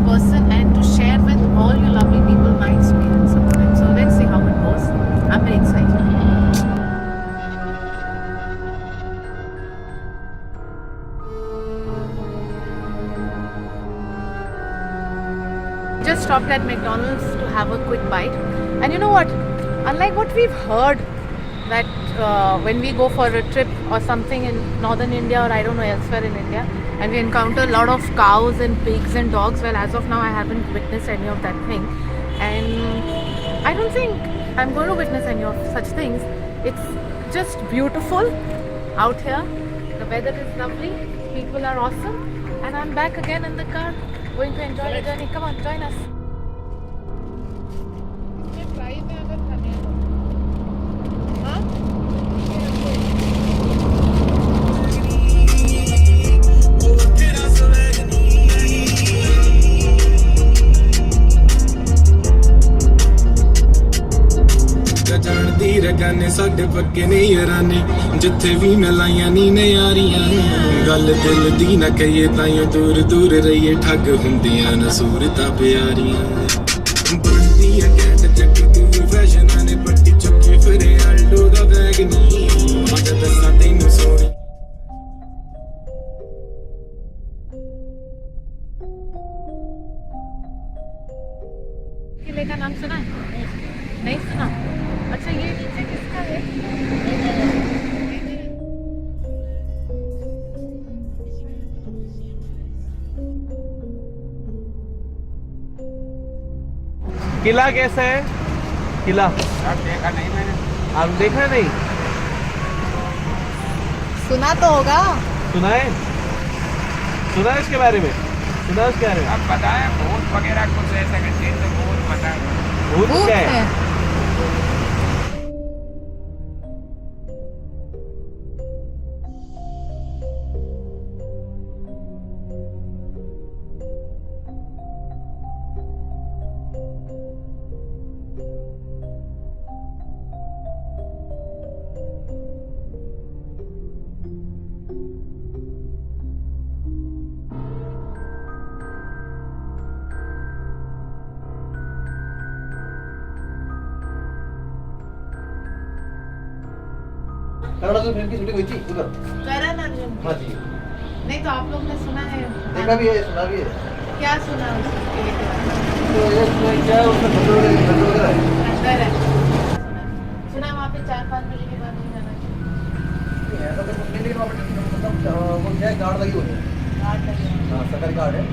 person and to share with all you lovely people my experience about it. So let's see how it goes. I'm very excited. Just stopped at McDonald's to have a quick bite. And you know what? Unlike what we've heard that when we go for a trip or something in northern India or I don't know elsewhere in India and we encounter a lot of cows and pigs and dogs, well as of now I haven't witnessed any of that thing, and I don't think I'm going to witness any of such things. It's just beautiful out here. The weather is lovely, people are awesome, and I'm back again in the car going to enjoy the journey. Come on, join us. ਜਾਣਦੀ ਰਗਾਨੇ ਸਾਡੇ ਪੱਕੇ ਨੇ ਯਾਰਾਨੇ ਜਿੱਥੇ ਵੀ ਮਿਲਾਈਆਂ ਨੀ ਨਿਆਰੀਆਂ ਗੱਲ ਦਿਲ ਦੀ ਨਾ ਕਹੀਏ ਤਾਈਓ ਦੂਰ ਦੂਰ ਰਹੀਏ ਠੱਗ ਹੁੰਦੀਆਂ ਨਾ ਸੂਰਤਾਂ ਪਿਆਰੀਆਂ ਬਣਦੀਆਂ ਕੈਂਟ ਚੱਕ ਤੂੰ ਫੈਸ਼ਨਾਂ ਨੇ ਪੱਟੀ ਚੁੱਕੀ ਫਿਰੇ ਆਲਡੋ ਦਾ ਬੈਗ ਨੀ ਮੱਦ ਦੱਸਾਂ ਤੈਨੂੰ ਸੋਹਣੀ किले का नाम सुना है? नहीं सुना? अच्छा ये नीचे किसका है? किला कैसा है? किला अब देखा नहीं मैंने। आप देखा नहीं? सुना तो होगा। सुना है? सुना है इसके बारे में? सुना है इसके बारे में? अब बताया भूत वगैरह कुछ ऐसा करते तो भूत बता। भूत क्या है? कनाडा से फिल्म की शूटिंग हुई थी उधर। करण अर्जुन। हाँ जी। नहीं तो आप लोग ने सुना है? देखा भी है, सुना भी है। क्या सुना उसके किले के बारे में? तो ये क्या है उसमें खंडर वगैरह है। अंदर है। सुना वहाँ पे 4-5 बजे के बाद नहीं जाना चाहिए। ये ऐसा तो कुछ नहीं, लेकिन वहाँ पे मतलब वो क्या है, गार्ड लगी हुई है। गार्ड लगे हैं। हाँ, सरकारी गार्ड है।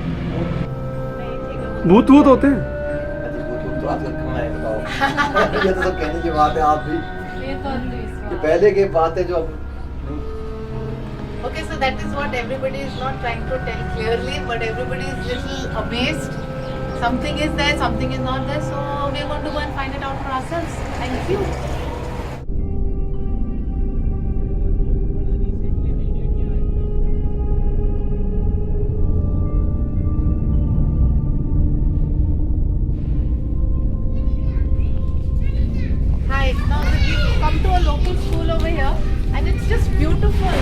नहीं ठीक है। भूत भूत होते हैं। अच्छा, वो तो आजकल कहाँ है बताओ। ये तो सब कहने की बात है, आप भी ये तो अंधविश्वास। ये पहले की बात है जो अब Okay, so that is what everybody is not trying to tell clearly, but everybody is little amazed. Something is there, something is not there, so we are going to go and find it out for ourselves. Thank you. Hi, now we've come to a local school over here and it's just beautiful.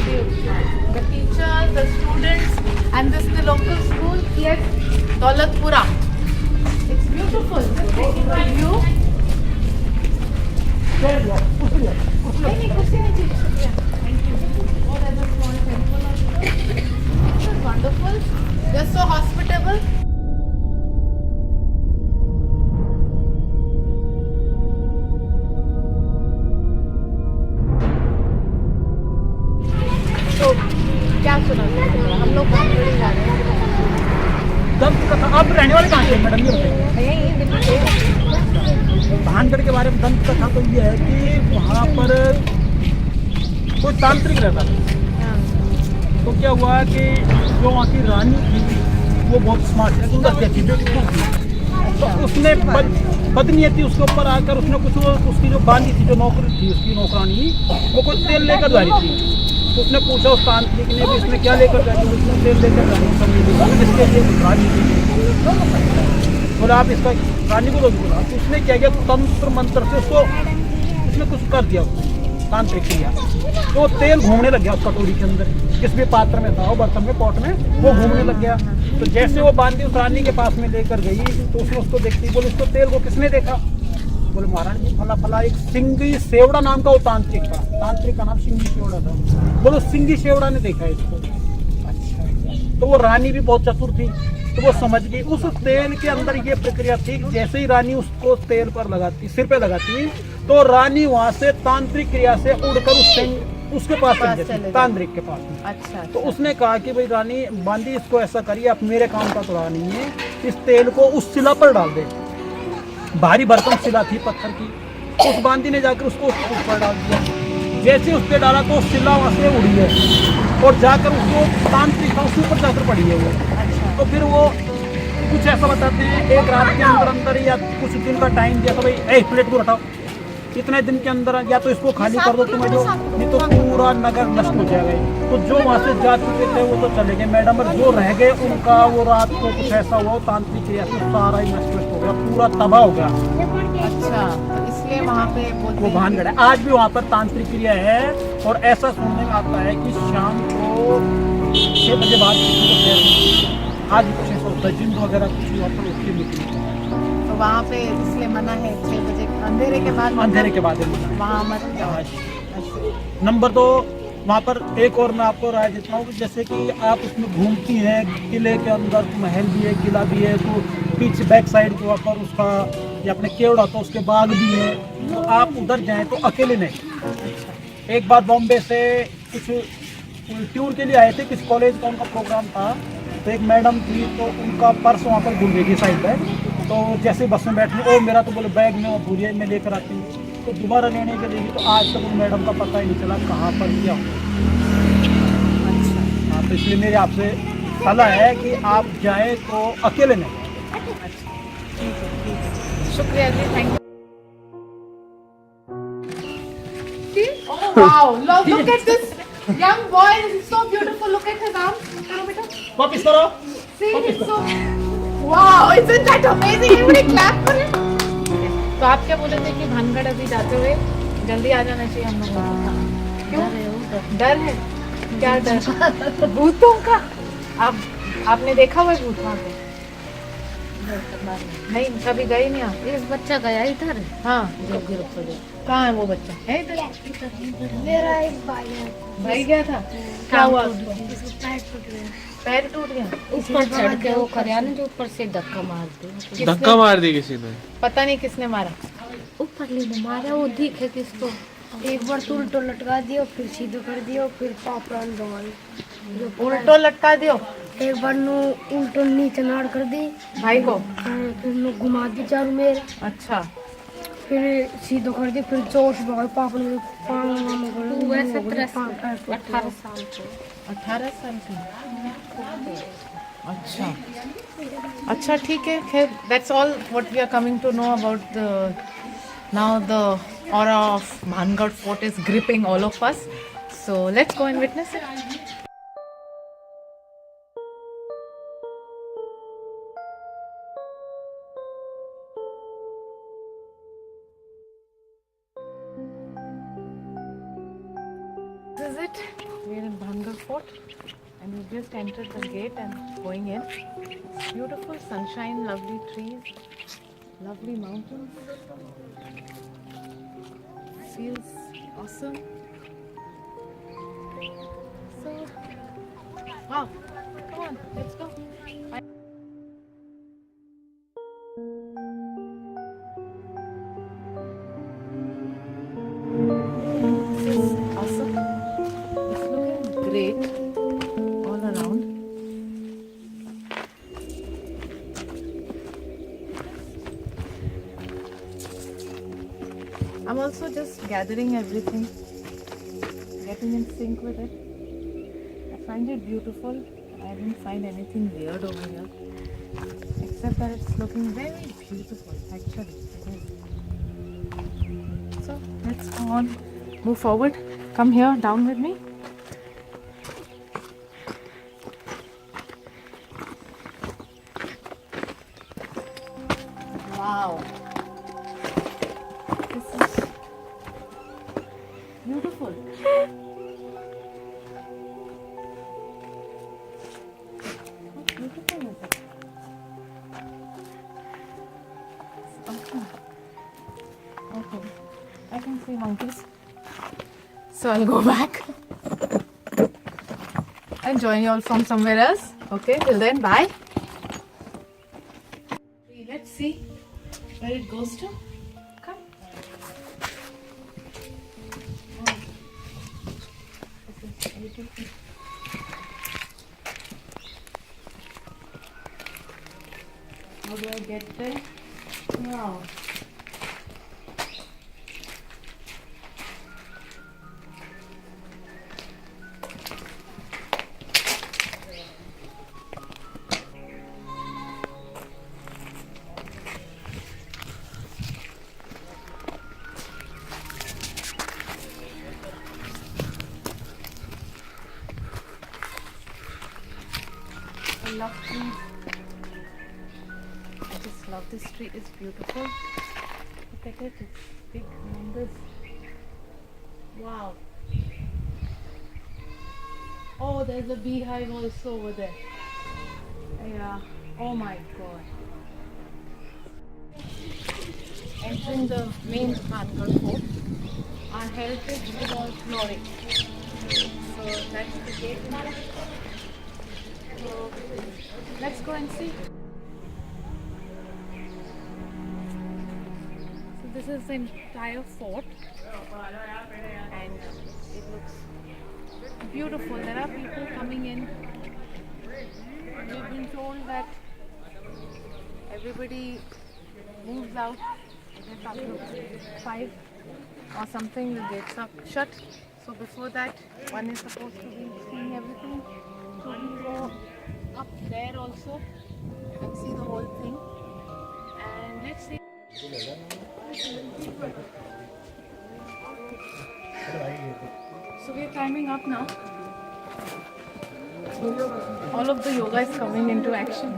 The teachers, the students and this is the local school here at Daulatpura. It's beautiful. Just taking a view. नहीं, कुछ नहीं चाहिए. Thank you. Oh, there's a small temple also. This is wonderful. They're so hospitable. तो क्या सुना हम लोग भानगढ़ जा रहे हैं। दंत कथा आप रहने वाले कहाँ से हैं मैडम, ये बताइए। भानगढ़ के बारे में दंत कथा तो ये है कि वहाँ पर कोई तांत्रिक रहता था। तो क्या हुआ कि जो वहाँ की रानी थी वो बहुत स्मार्ट है, सुंदर थी, ब्यूटीफुल थी। तो उसने बदनीयती उसके ऊपर आकर उसने कुछ उसकी जो बानी थी, जो नौकरी थी उसकी नौकरानी, वो कुछ तेल लेकर जा रही थी। तो उसने पूछा उस तांत्रिक ने भी इसमें क्या लेकर जाएगी, उसने तेल लेकर जाएगी इसके लिए रानी थी। बोला आप इसका रानी को रोज बोला। तो उसने क्या किया, तंत्र मंत्र से उसको उसने कुछ कर दिया, तांत्रिक किया। तो तेल घूमने लग गया उस कटोरी के अंदर, किस भी पात्र में था, वो बर्तन में, पॉट में, वो घूमने लग गया। तो जैसे वो बांदी उस रानी के पास में लेकर गई तो उसने उसको देखती, बोले इसको तेल को किसने देखा? बोले महाराज जी फला फला एक सिंगी सेवड़ा नाम का वो तांत्रिक था, तांत्रिक का नाम सिंगी सेवड़ा था। बोलो सिंगी सेवड़ा ने देखा इसको। अच्छा, तो वो रानी भी बहुत चतुर थी, तो वो समझ गई। उस तेल के अंदर ये प्रक्रिया थी, जैसे ही रानी उसको तेल पर लगाती, सिर पे लगाती, तो रानी वहां से तांत्रिक क्रिया से उड़कर उसके पास चली जाती, तांत्रिक के पास में। अच्छा, तो उसने कहा कि भाई रानी बांदी इसको ऐसा करिए, अब मेरे काम का तो रहा नहीं है, इस तेल को उस शिला पर डाल दे। भारी भरकम शिला थी पत्थर की, उस बांदी ने जाकर उसको उस पर डाल दिया। जैसे उस पर डाला तो शिला वहाँ से उड़ी है और जाकर उसको तांत्रिक था उसके ऊपर जाकर पड़ी है वो। अच्छा, तो फिर वो कुछ ऐसा बताते हैं, एक रात के अंदर अंदर या कुछ दिन का टाइम दिया था, भाई एक प्लेट को हटाओ, इतने दिन के अंदर या तो इसको खाली कर दो तुम्हें, जो नहीं तो पूरा नगर नष्ट हो जाएगा। तो जो वहाँ से जा चुके थे वो तो चले गए मैडम, और जो रह गए उनका वो रात को कुछ ऐसा हुआ तांत्रिक क्रिया से सारा ही नष्ट हो गया, पूरा तबाह हो गया। अच्छा, तो इसलिए वहाँ पे बोलते वो हैं भानगढ़ है, आज भी वहाँ पर तांत्रिक क्रिया है। और ऐसा सुनने में आता है कि शाम को 6 बजे बाद किसी को खैर आज भी कुछ ऐसा होता है, जिंद वगैरह कुछ हुआ तो उसकी निकली। तो वहाँ पे इसलिए मना है 6 बजे अंधेरे के बाद, अंधेरे के बाद वहाँ मत जाओ। नंबर 2, वहाँ पर एक और मैं आपको राय देता हूँ कि जैसे कि आप उसमें घूमती हैं, किले के अंदर महल भी है, किला भी है, तो पीछे बैक साइड के वहाँ पर उसका या अपने केवड़ा तो उसके बाग भी है, तो आप उधर जाएं तो अकेले नहीं। एक बार बॉम्बे से कुछ टूर के लिए आए थे, किस कॉलेज का उनका प्रोग्राम था, तो एक मैडम थी, तो उनका पर्स वहाँ पर भूल गई थी साइड बैग। तो जैसे बस में बैठने, ओ मेरा तो बोले बैग में भूलिए मैं लेकर आती हूँ, तो दोबारा लेने के लिए तो आज तक उन मैडम का पता ही नहीं चला कहाँ पर क्या हो। अच्छा, हाँ, तो इसलिए मेरी आपसे सलाह है कि आप जाएं तो अकेले नहीं। शुक्रिया जी, thank you. Wow, look at this young boy, this is so beautiful. Look at his arms. करो बेटा। वापिस करो। See, it's so wow, isn't that amazing? Everybody clap for him. तो आप क्या बोले थे कि भानगढ़ अभी जाते हुए जल्दी आ जाना चाहिए हम लोगों को? क्यों? डर है? क्या डर? भूतों का? आपने देखा हुआ है भूत वहाँ पे? नहीं, कभी गए नहीं आप? एक बच्चा गया इधर, हाँ, जो गिर पड़े। कहाँ है वो बच्चा? है इधर? मेरा एक भाई है, भाई गया था? क्या हुआ उसको? पैर टूट गया। पैर टूट गया? ऊपर चढ़ के वो खरियाने जो ऊपर से धक्का मार दिया। धक्का मार दी किसी ने? पता नहीं किसने मारा। ऊपर ले मारा, वो दिखे किसको। एक बार तो उल्टो लटका दियो, फिर सीधो कर दियो, फिर पापड़ दो। उल्टो लटका दियो? एक बार नो उल्टो नीचे नाड़ कर दी भाई को? फिर नो घुमा दी चारू मेरे, अच्छा, फिर सीधो कर दी, फिर जोश बहुत पापड़ में वैसे 18 साल के। 18 साल की? अच्छा, अच्छा, ठीक है। खैर, that's all what we are coming to know about the now the aura of Bhangarh Fort is gripping all of us. So let's go and witness it. This is it. We're in Bhangarh Fort and we just entered the gate and going in. Beautiful sunshine, lovely trees, lovely mountains. Feels awesome. So, wow, come on, let's go. This is awesome. It's looking great all around. I'm also just gathering everything, getting in sync with it. I find it beautiful. I didn't find anything weird over here, except that it's looking very beautiful actually. So let's go on, move forward. Come here, down with me. Wow. This is beautiful. How beautiful Okay, I can see monkeys. So I'll go back and join you all from somewhere else. Okay, till then, bye. Let's see where it goes to. Come. Oh. This is beautiful. How do I get there? Wow. I love trees. I just love this tree. It's beautiful. Look at it. It's big numbers. Wow. Oh, there's a beehive also over there. Yeah. Oh my god. Entering the main Mangal fort. Our heritage is all flooring. So that's the gate now. So let's go and see. So this is the entire fort and it looks beautiful. There are people coming in. We've been told that everybody moves out after 5 or something. The gates are shut. So before that, one is supposed to be seeing everything. So we go up there also and see the whole thing. And let's see. So we're climbing up now. All of the yoga is coming into action.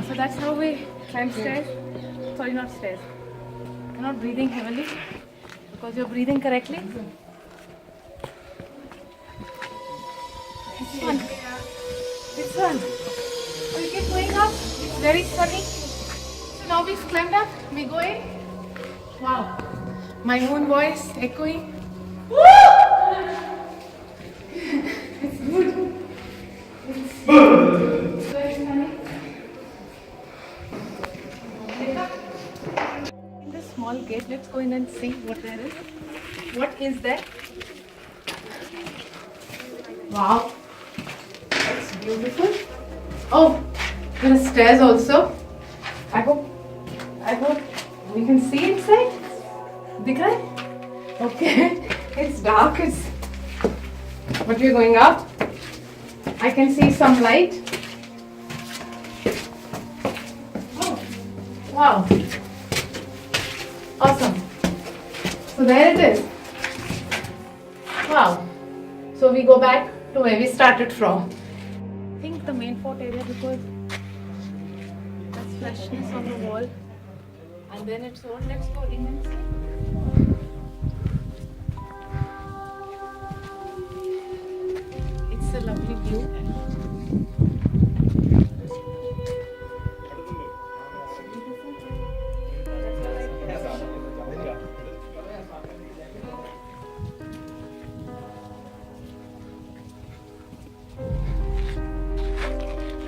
So that's how we climb stairs. Sorry, not stairs. You're not breathing heavily because you're breathing correctly. It's fun. It's fun. We keep going up. It's very sunny. So now we've climbed up. We go in. Wow. My own voice echoing. Woo! It's good. It's very sunny. In this small gate, let's go in and see what there is. What is there? Wow. That's beautiful. Oh, there are stairs also. I hope we can see inside. Dikh raha hai? Okay. It's dark. But we're going up. I can see some light. Oh, wow. Awesome. So there it is. Wow. So we go back to where we started from. I think the main fort area because that's freshness on the wall. And then it's all, let's go in and see. It's a lovely view.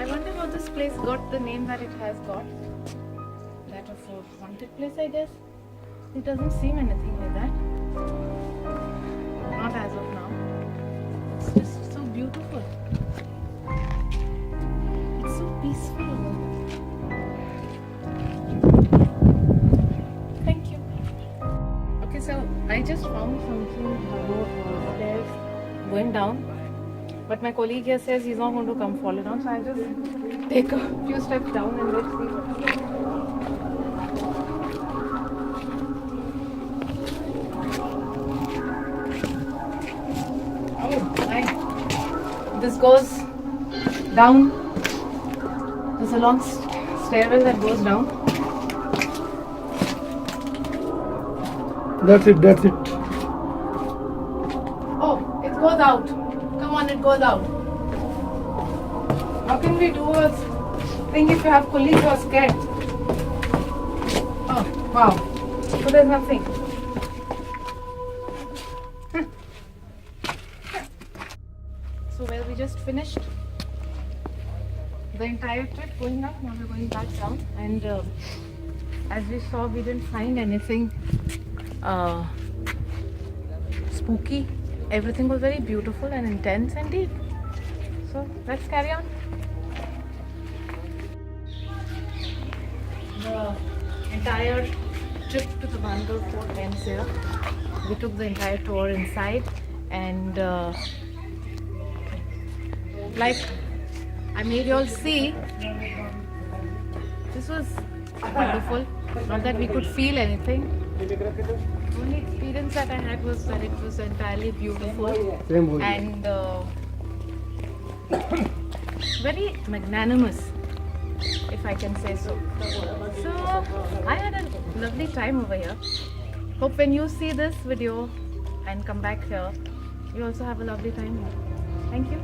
I wonder how this place got the name that it has got. That of a haunted place, I guess. It doesn't seem anything like that. Not as of now. It's just so beautiful. It's so peaceful. Thank you. Okay, so I just found something stairs going down. But my colleague here says he's not going to come fall down, so I'll just take a few steps down and let's see what's there. Oh, nice. This goes down. There's a long stairwell that goes down. That's it. Oh, it goes out. Come on, it goes out. How can we do a thing if you have colleagues who are scared? Oh, wow. So there's nothing. So well, we just finished the entire trip going up. Now we're going back down. And as we saw, we didn't find anything spooky. Everything was very beautiful and intense and deep. So let's carry on. The entire trip to the Bangalore fort ends here. We took the entire tour inside, and like I made you all see, this was wonderful. Not that we could feel anything. The only experience that I had was that it was entirely beautiful and very magnanimous, if I can say so. So I had a lovely time over here. Hope when you see this video and come back here, you also have a lovely time here. Thank you.